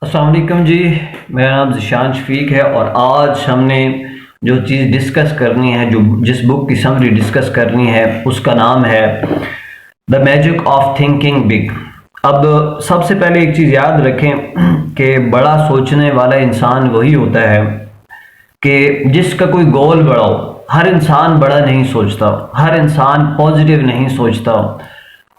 السلام علیکم جی، میرا نام ذیشان شفیق ہے اور آج ہم نے جو چیز ڈسکس کرنی ہے، جس بک کی سمری ڈسکس کرنی ہے، اس کا نام ہے the magic of thinking big. اب سب سے پہلے ایک چیز یاد رکھیں کہ بڑا سوچنے والا انسان وہی ہوتا ہے کہ جس کا کوئی گول بڑا ہو۔ ہر انسان بڑا نہیں سوچتا، ہر انسان پازیٹیو نہیں سوچتا،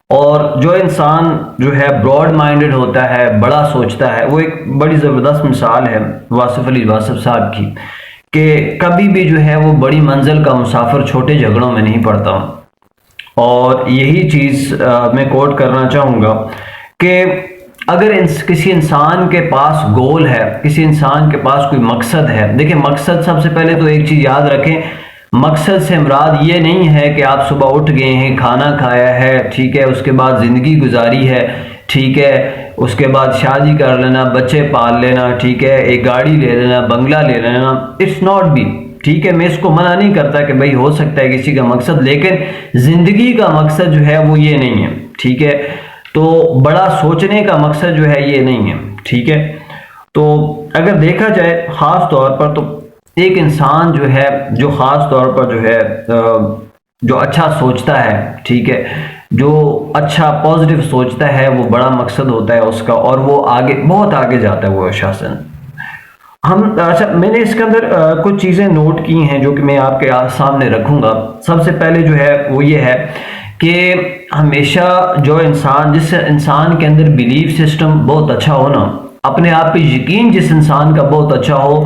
اور جو انسان جو ہے براڈ مائنڈڈ ہوتا ہے، بڑا سوچتا ہے، وہ ایک بڑی زبردست مثال ہے واصف علی واصف صاحب کی، کہ کبھی بھی جو ہے وہ بڑی منزل کا مسافر چھوٹے جھگڑوں میں نہیں پڑتا۔ اور یہی چیز میں کوٹ کرنا چاہوں گا کہ اگر کسی انسان کے پاس گول ہے، کسی انسان کے پاس کوئی مقصد ہے، دیکھیں مقصد سب سے پہلے تو ایک چیز یاد رکھیں، مقصد سے مراد یہ نہیں ہے کہ آپ صبح اٹھ گئے ہیں، کھانا کھایا ہے، ٹھیک ہے، اس کے بعد زندگی گزاری ہے، ٹھیک ہے، اس کے بعد شادی کر لینا، بچے پال لینا، ٹھیک ہے، ایک گاڑی لے لینا، بنگلہ لے لینا، اٹس ناٹ بی، ٹھیک ہے۔ میں اس کو منع نہیں کرتا کہ بھئی ہو سکتا ہے کسی کا مقصد، لیکن زندگی کا مقصد جو ہے وہ یہ نہیں ہے، ٹھیک ہے۔ تو بڑا سوچنے کا مقصد جو ہے یہ نہیں ہے، ٹھیک ہے۔ تو اگر دیکھا جائے خاص طور پر، تو ایک انسان جو ہے، جو خاص طور پر جو ہے جو اچھا سوچتا ہے، ٹھیک ہے، جو اچھا پازیٹیو سوچتا ہے، وہ بڑا مقصد ہوتا ہے اس کا، اور وہ آگے بہت آگے جاتا ہے وہ شخص۔ اچھا، میں نے اس کے اندر کچھ چیزیں نوٹ کی ہیں جو کہ میں آپ کے سامنے رکھوں گا۔ سب سے پہلے جو ہے وہ یہ ہے کہ ہمیشہ جس انسان کے اندر بیلیف سسٹم بہت اچھا ہونا، اپنے آپ پہ یقین جس انسان کا بہت اچھا ہو،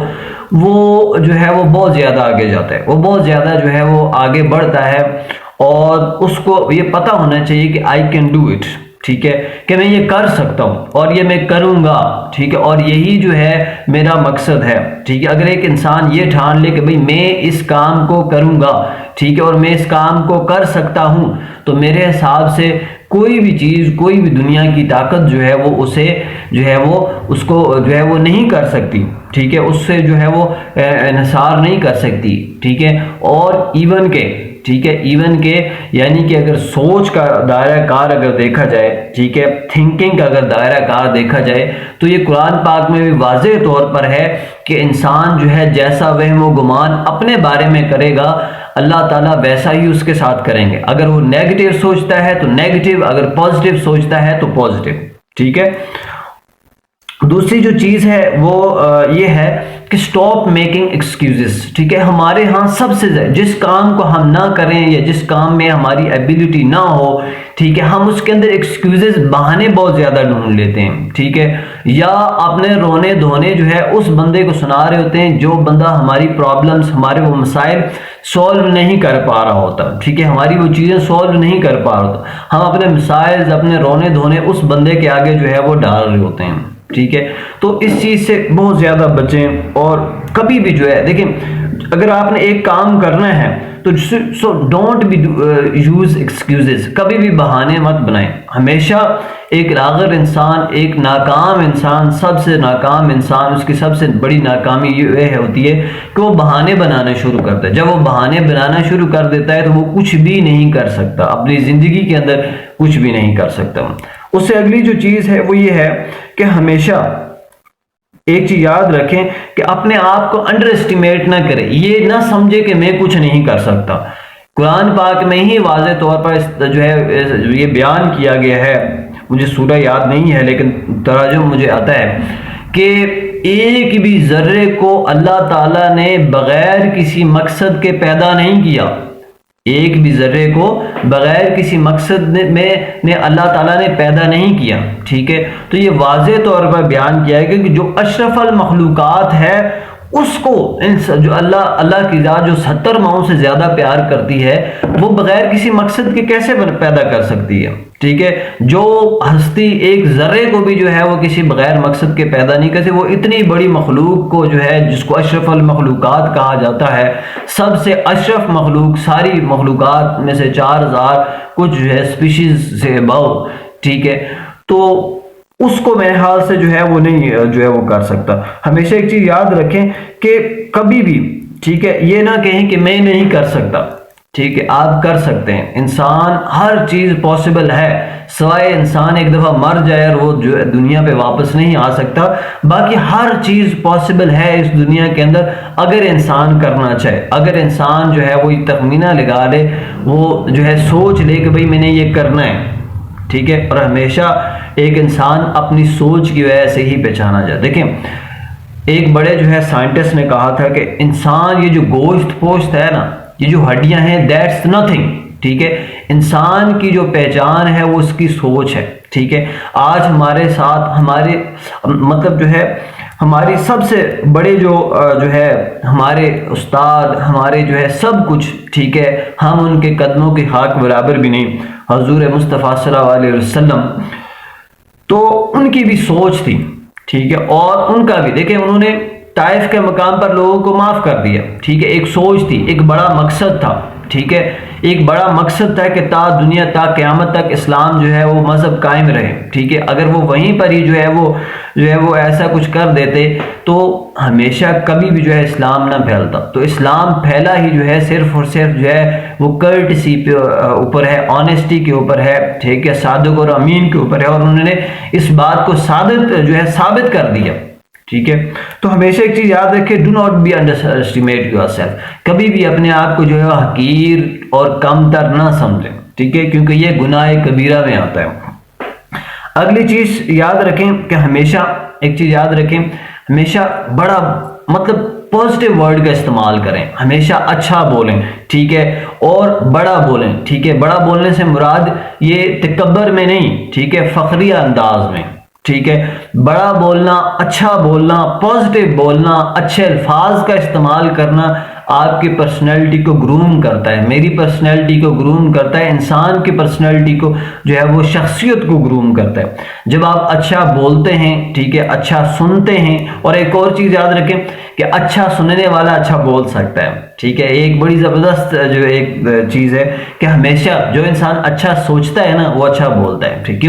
وہ جو ہے وہ بہت زیادہ آگے جاتا ہے، وہ بہت زیادہ جو ہے وہ آگے بڑھتا ہے، اور اس کو یہ پتہ ہونا چاہیے کہ آئی کین ڈو اٹ، ٹھیک ہے، کہ میں یہ کر سکتا ہوں اور یہ میں کروں گا، ٹھیک ہے، اور یہی جو ہے میرا مقصد ہے، ٹھیک ہے۔ اگر ایک انسان یہ ٹھان لے کہ بھئی میں اس کام کو کروں گا، ٹھیک ہے، اور میں اس کام کو کر سکتا ہوں، تو میرے حساب سے کوئی بھی چیز، کوئی بھی دنیا کی طاقت جو ہے وہ اسے جو ہے وہ اس کو جو ہے وہ نہیں کر سکتی، ٹھیک ہے، اس سے جو ہے وہ انحصار نہیں کر سکتی، ٹھیک ہے۔ اور ایون کہ، ٹھیک ہے، ایون کہ یعنی کہ اگر سوچ کا دائرہ کار اگر دیکھا جائے، ٹھیک ہے، تھنکنگ کا اگر دائرہ کار دیکھا جائے، تو یہ قرآن پاک میں بھی واضح طور پر ہے کہ انسان جو ہے جیسا وہم و گمان اپنے بارے میں کرے گا، اللہ تعالیٰ ویسا ہی اس کے ساتھ کریں گے۔ اگر وہ نیگیٹو سوچتا ہے تو نیگیٹو، اگر پازیٹیو سوچتا ہے تو پازیٹیو، ٹھیک ہے۔ دوسری جو چیز ہے وہ یہ ہے کہ سٹاپ میکنگ ایکسکیوزز، ٹھیک ہے۔ ہمارے ہاں سب سے جس کام کو ہم نہ کریں یا جس کام میں ہماری ایبیلٹی نہ ہو، ٹھیک ہے، ہم اس کے اندر ایکسکیوزز، بہانے بہت زیادہ ڈھونڈ لیتے ہیں، ٹھیک ہے، یا اپنے رونے دھونے جو ہے اس بندے کو سنا رہے ہوتے ہیں جو بندہ ہماری پرابلمز، ہمارے وہ مسائل سولو نہیں کر پا رہا ہوتا، ٹھیک ہے، ہماری وہ چیزیں سولو نہیں کر پا رہا ہوتا، ہم اپنے مسائل، اپنے رونے دھونے اس بندے کے آگے جو ہے وہ ڈال رہے ہوتے ہیں، ٹھیک ہے۔ تو اس چیز سے بہت زیادہ بچیں، اور کبھی بھی جو ہے دیکھیں، اگر آپ نے ایک کام کرنا ہے تو so don't be use excuses, کبھی بھی بہانے مت بنائیں۔ ہمیشہ ایک لاغر انسان، ایک ناکام انسان، سب سے ناکام انسان، اس کی سب سے بڑی ناکامی یہ ہوتی ہے کہ وہ بہانے بنانا شروع کرتا ہے۔ جب وہ بہانے بنانا شروع کر دیتا ہے تو وہ کچھ بھی نہیں کر سکتا، اپنی زندگی کے اندر کچھ بھی نہیں کر سکتا۔ اس سے اگلی جو چیز ہے وہ یہ ہے کہ ہمیشہ ایک چیز یاد رکھیں کہ اپنے آپ کو انڈر اسٹیمیٹ نہ کریں، یہ نہ سمجھے کہ میں کچھ نہیں کر سکتا۔ قرآن پاک میں ہی واضح طور پر جو ہے یہ بیان کیا گیا ہے، مجھے سورہ یاد نہیں ہے لیکن ترجمہ مجھے آتا ہے، کہ ایک بھی ذرے کو اللہ تعالیٰ نے بغیر کسی مقصد کے پیدا نہیں کیا، ایک بھی ذرے کو بغیر کسی مقصد میں نے اللہ تعالیٰ نے پیدا نہیں کیا، ٹھیک ہے۔ تو یہ واضح طور پر بیان کیا ہے کہ جو اشرف المخلوقات ہے اس کو جو اللہ کی ذات جو 70 ماؤں سے زیادہ پیار کرتی ہے، وہ بغیر کسی مقصد کے کیسے پیدا کر سکتی ہے، ٹھیک ہے۔ جو ہستی ایک ذرے کو بھی جو ہے وہ کسی بغیر مقصد کے پیدا نہیں کرتی، وہ اتنی بڑی مخلوق کو جو ہے جس کو اشرف المخلوقات کہا جاتا ہے، سب سے اشرف مخلوق، ساری مخلوقات میں سے 4000 کچھ جو ہے اسپیشیز سے ابو، ٹھیک ہے، تو اس کو میرے حال سے جو ہے وہ نہیں جو ہے وہ کر سکتا۔ ہمیشہ ایک چیز یاد رکھیں کہ کبھی بھی، ٹھیک ہے، یہ نہ کہیں کہ میں نہیں کر سکتا، ٹھیک ہے، آپ کر سکتے ہیں، انسان ہر چیز پاسبل ہے، سوائے انسان ایک دفعہ مر جائے اور وہ جو دنیا پہ واپس نہیں آ سکتا، باقی ہر چیز پاسبل ہے اس دنیا کے اندر اگر انسان کرنا چاہے، اگر انسان جو ہے وہ تخمینہ لگا لے، وہ جو ہے سوچ لے کہ بھئی میں نے یہ کرنا ہے، ٹھیک ہے، اور ہمیشہ ایک انسان اپنی سوچ کی وجہ سے ہی پہچانا جائے۔ دیکھیں ایک بڑے جو ہے سائنٹسٹ نے کہا تھا کہ انسان یہ جو گوشت پوشت ہے نا، یہ جو ہڈیاں ہیں دیٹس نتھنگ، ٹھیک ہے، انسان کی جو پہچان ہے وہ اس کی سوچ ہے، ٹھیک ہے۔ آج ہمارے ساتھ ہمارے مطلب جو ہے ہماری سب سے بڑے جو ہے ہمارے استاد، ہمارے جو ہے سب کچھ، ٹھیک ہے، ہم ان کے قدموں کی خاک برابر بھی نہیں، حضور مصطفیٰ صلی اللہ علیہ وسلم، تو ان کی بھی سوچ تھی، ٹھیک ہے، اور ان کا بھی دیکھیں انہوں نے طائف کے مقام پر لوگوں کو معاف کر دیا، ٹھیک ہے، ایک سوچ تھی، ایک بڑا مقصد تھا، ٹھیک ہے، ایک بڑا مقصد تھا کہ تا دنیا تا قیامت تک اسلام جو ہے وہ مذہب قائم رہے، ٹھیک ہے۔ اگر وہ وہیں پر ہی جو ہے وہ ایسا کچھ کر دیتے تو ہمیشہ کبھی بھی جو ہے اسلام نہ پھیلتا، تو اسلام پھیلا ہی جو ہے صرف اور صرف جو ہے وہ کرٹسی پہ اوپر ہے، آنیسٹی کے اوپر ہے، ٹھیک ہے، صادق اور امین کے اوپر ہے، اور انہوں نے اس بات کو ثابت کر دیا، ٹھیک ہے۔ تو ہمیشہ ایک چیز یاد رکھے، do not be underestimate yourself, کبھی بھی اپنے آپ کو جو ہے حقیر اور کم تر نہ سمجھیں، ٹھیک ہے، کیونکہ یہ گناہ کبیرہ میں آتا ہے۔ اگلی چیز یاد رکھیں کہ ہمیشہ ایک چیز یاد رکھیں، ہمیشہ بڑا مطلب پازیٹیو ورڈ کا استعمال کریں، ہمیشہ اچھا بولیں، ٹھیک ہے، اور بڑا بولیں، ٹھیک ہے۔ بڑا بولنے سے مراد یہ تکبر میں نہیں، ٹھیک ہے، فخریہ انداز میں، ٹھیک ہے، بڑا بولنا، اچھا بولنا، پازیٹیو بولنا، اچھے الفاظ کا استعمال کرنا آپ کی پرسنالٹی کو گروم کرتا ہے، میری پرسنالٹی کو گروم کرتا ہے، انسان کی پرسنالٹی کو جو ہے وہ شخصیت کو گروم کرتا ہے جب آپ اچھا بولتے ہیں، ٹھیک ہے، اچھا سنتے ہیں۔ اور ایک اور چیز یاد رکھیں کہ اچھا سننے والا اچھا بول سکتا ہے، ٹھیک ہے، ایک بڑی زبردست جو ایک چیز ہے کہ ہمیشہ جو انسان اچھا سوچتا ہے نا وہ اچھا بولتا ہے، ٹھیک،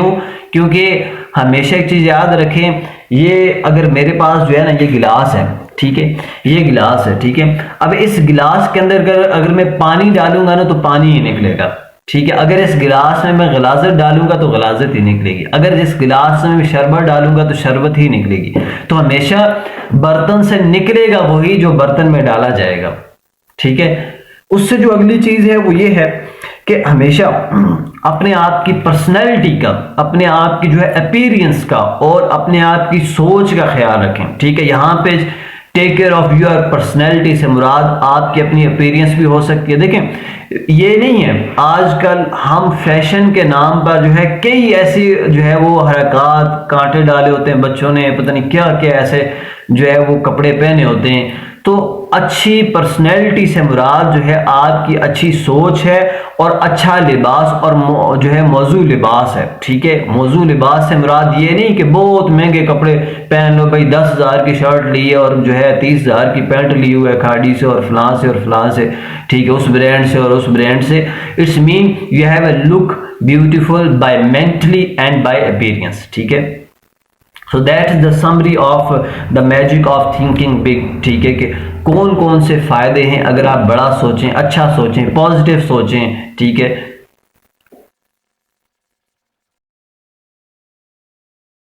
کیونکہ ہمیشہ ایک چیز یاد رکھیں، یہ اگر میرے پاس جو ہے نا یہ گلاس ہے، ٹھیک ہے، یہ گلاس ہے، ٹھیک ہے، اب اس گلاس کے اندر اگر میں پانی ڈالوں گا نا تو پانی ہی نکلے گا، ٹھیک ہے، اگر اس گلاس میں غلاظت ڈالوں گا تو غلاظت ہی نکلے گی، اگر اس گلاس میں شربت ڈالوں گا تو شربت ہی نکلے گی۔ تو ہمیشہ برتن سے نکلے گا وہی جو برتن میں ڈالا جائے گا، ٹھیک ہے۔ اس سے جو اگلی چیز ہے وہ یہ ہے کہ ہمیشہ اپنے آپ کی پرسنالٹی کا، اپنے آپ کی جو ہے اپیرینس کا اور اپنے آپ کی سوچ کا خیال رکھیں، ٹھیک ہے۔ یہاں پہ take care of your personality سے مراد آپ کی اپنی اپیرینس بھی ہو سکتی ہے۔ دیکھیں یہ نہیں ہے، آج کل ہم فیشن کے نام پر جو ہے کئی ایسی جو ہے وہ حرکات کانٹے ڈالے ہوتے ہیں، بچوں نے پتہ نہیں کیا کیا ایسے جو ہے وہ کپڑے پہنے ہوتے ہیں۔ تو اچھی پرسنالٹی سے مراد جو ہے آپ کی اچھی سوچ ہے اور اچھا لباس اور جو ہے موضوع لباس ہے، ٹھیک ہے۔ موضوع لباس سے مراد یہ نہیں کہ بہت مہنگے کپڑے پہن لو، بھائی 10,000 کی شرٹ لی ہے اور جو ہے 30,000 کی پینٹ لی ہوئے کھاڑی سے اور فلاں سے اور فلاں سے، ٹھیک ہے، اس برانڈ سے اور اس برانڈ سے۔ It's mean you have a look beautiful by mentally and by appearance, ٹھیک ہے۔ So that is the summary of the magic of thinking big، ٹھیک ہے، کہ کون کون سے فائدے ہیں اگر آپ بڑا سوچیں، اچھا سوچیں، پازیٹیو سوچیں، ٹھیک ہے۔